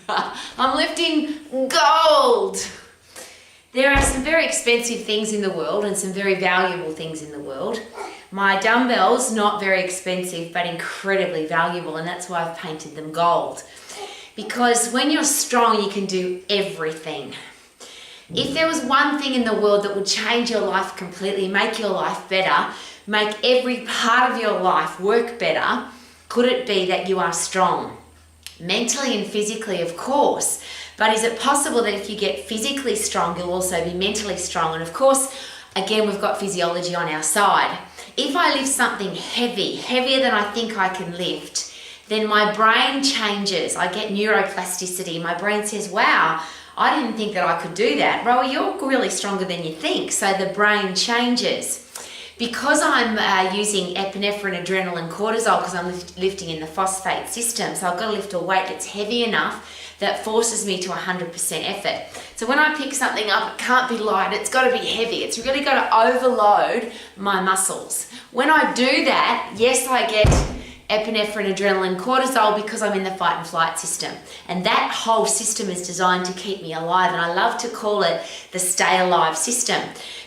I'm lifting gold. There are some very expensive things in the world and some very valuable things in the world. My dumbbells, not very expensive, but incredibly valuable, and that's why I've painted them gold. Because when you're strong, you can do everything. If there was one thing in the world that would change your life completely, make your life better, make every part of your life work better, could it be that you are strong? Mentally and physically, of course. But is it possible that if you get physically strong, you'll also be mentally strong? And of course, again, we've got physiology on our side. If I lift something heavy, heavier than I think I can lift, then my brain changes. I get neuroplasticity. My brain says, wow, I didn't think that I could do that. Rowie, you're really stronger than you think. So the brain changes. Because I'm using epinephrine, adrenaline, cortisol, because I'm lifting in the phosphate system, so I've got to lift a weight that's heavy enough that forces me to 100% effort. So when I pick something up, it can't be light, it's got to be heavy. It's really got to overload my muscles. When I do that, yes, I get epinephrine, adrenaline, cortisol because I'm in the fight and flight system. And that whole system is designed to keep me alive. And I love to call it the stay alive system.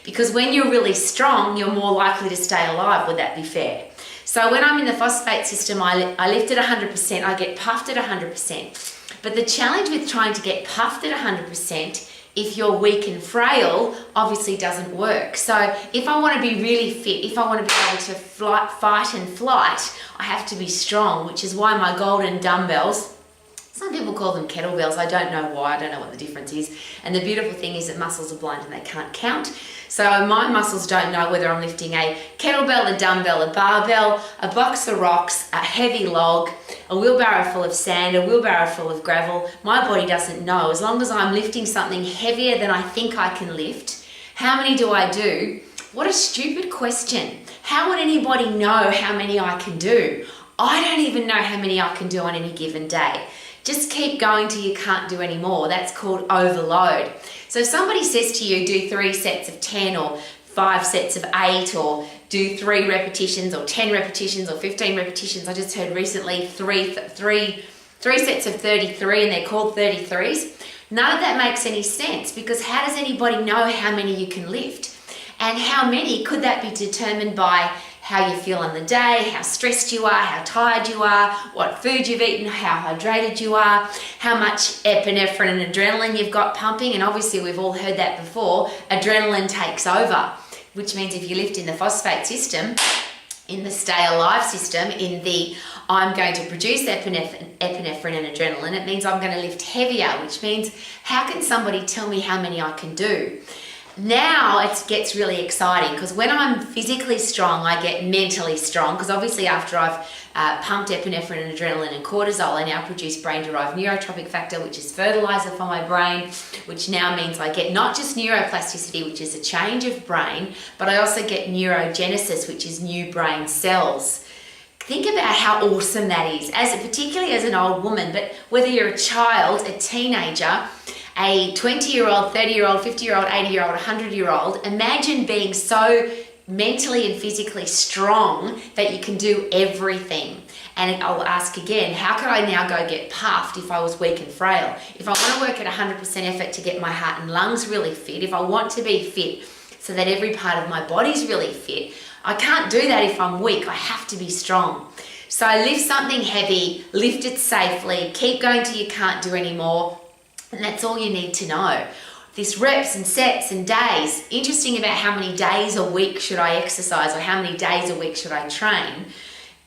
Because when you're really strong, you're more likely to stay alive. Would that be fair? So when I'm in the phosphate system, I lift at 100%, I get puffed at 100%. But the challenge with trying to get puffed at 100%, if you're weak and frail, obviously doesn't work. So if I want to be really fit, if I want to be able to fight and flight, I have to be strong, which is why my golden dumbbells, some people call them kettlebells, I don't know why, I don't know what the difference is. And the beautiful thing is that muscles are blind and they can't count. So my muscles don't know whether I'm lifting a kettlebell, a dumbbell, a barbell, a box of rocks, a heavy log, a wheelbarrow full of sand, a wheelbarrow full of gravel. My body doesn't know. As long as I'm lifting something heavier than I think I can lift, how many do I do? What a stupid question. How would anybody know how many I can do? I don't even know how many I can do on any given day. Just keep going till you can't do any more. That's called overload. So if somebody says to you, do 3 sets of 10 or 5 sets of 8 or do 3 repetitions or 10 repetitions or 15 repetitions. I just heard recently three sets of 33 and they're called 33s. None of that makes any sense because how does anybody know how many you can lift? And how many could that be determined by how you feel on the day, how stressed you are, how tired you are, what food you've eaten, how hydrated you are, how much epinephrine and adrenaline you've got pumping. And obviously we've all heard that before, adrenaline takes over, which means if you lift in the phosphate system, in the stay alive system, in the I'm going to produce epinephrine and adrenaline, it means I'm going to lift heavier, which means how can somebody tell me how many I can do? Now it gets really exciting because when I'm physically strong, I get mentally strong because obviously after I've pumped epinephrine and adrenaline and cortisol, I now produce brain-derived neurotropic factor, which is fertilizer for my brain, which now means I get not just neuroplasticity, which is a change of brain, but I also get neurogenesis, which is new brain cells. Think about how awesome that is, particularly as an old woman, but whether you're a child, a teenager, a 20-year-old, 30-year-old, 50-year-old, 80-year-old, 100-year-old, imagine being so mentally and physically strong that you can do everything. And I'll ask again, how could I now go get puffed if I was weak and frail? If I want to work at 100% effort to get my heart and lungs really fit, if I want to be fit so that every part of my body's really fit, I can't do that if I'm weak. I have to be strong. So lift something heavy, lift it safely, keep going till you can't do any more. And that's all you need to know. This reps and sets and days. Interesting about how many days a week should I exercise or how many days a week should I train.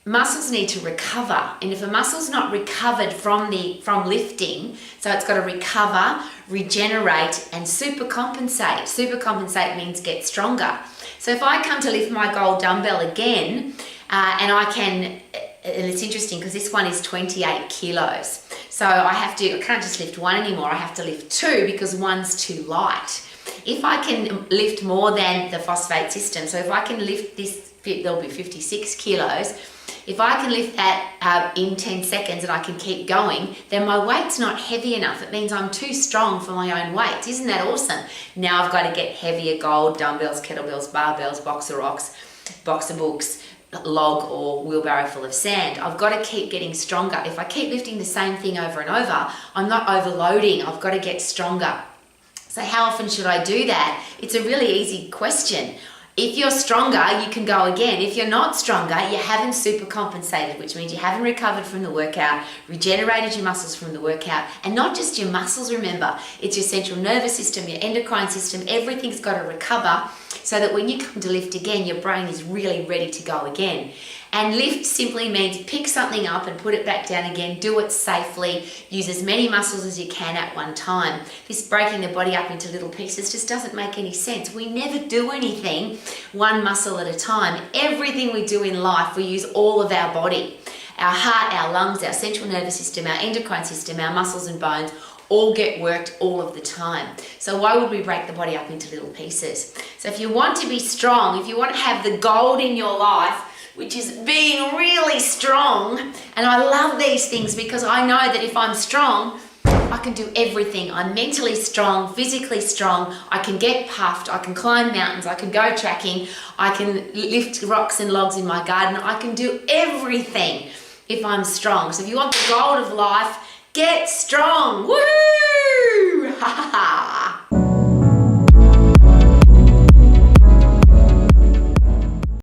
Muscles need to recover. And if a muscle's not recovered from lifting, so it's got to recover, regenerate and supercompensate. Supercompensate means get stronger. So if I come to lift my gold dumbbell again and I can, and it's interesting because this one is 28 kilos. So I can't just lift one anymore, I have to lift 2 because one's too light. If I can lift more than the phosphate system, so if I can lift this, there'll be 56 kilos, if I can lift that in 10 seconds and I can keep going, then my weight's not heavy enough. It means I'm too strong for my own weight. Isn't that awesome? Now I've got to get heavier gold, dumbbells, kettlebells, barbells, box of rocks, box of books, log or wheelbarrow full of sand. I've got to keep getting stronger. If I keep lifting the same thing over and over, I'm not overloading. I've got to get stronger. So how often should I do that? It's a really easy question. If you're stronger, you can go again. If you're not stronger, you haven't super compensated, which means you haven't recovered from the workout, regenerated your muscles from the workout, and not just your muscles, remember, it's your central nervous system, your endocrine system, everything's got to recover so that when you come to lift again, your brain is really ready to go again. And lift simply means pick something up and put it back down again, do it safely, use as many muscles as you can at one time. This breaking the body up into little pieces just doesn't make any sense. We never do anything one muscle at a time. Everything we do in life, we use all of our body. Our heart, our lungs, our central nervous system, our endocrine system, our muscles and bones, all get worked all of the time. So why would we break the body up into little pieces? So if you want to be strong, if you want to have the gold in your life, which is being really strong, and I love these things because I know that if I'm strong, I can do everything. I'm mentally strong, physically strong, I can get puffed, I can climb mountains, I can go tracking, I can lift rocks and logs in my garden, I can do everything if I'm strong. So if you want the gold of life, get strong. Woo! Ha ha ha!